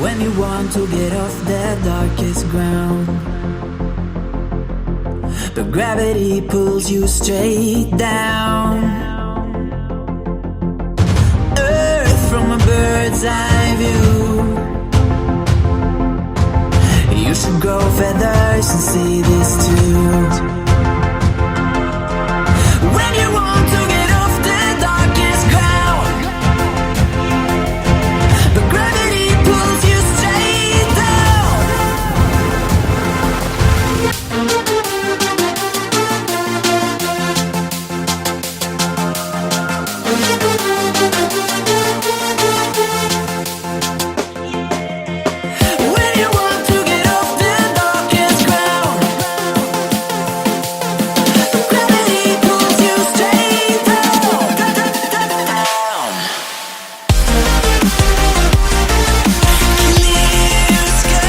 When you want to get off the darkest ground, but gravity pulls you straight down. Earth from a bird's eye view. You should grow feathers and see this too. When you want to get off the darkest ground, but gravity pulls you straight down. When you want to get off the darkest ground, but gravity pulls you straight down. Clear sky.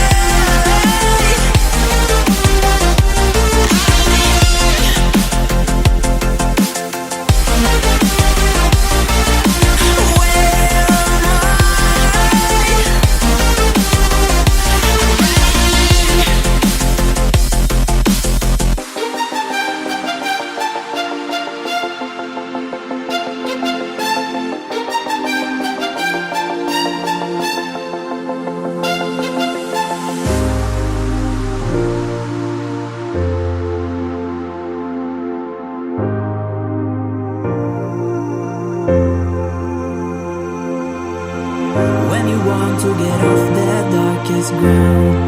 When you want to get off the darkest ground,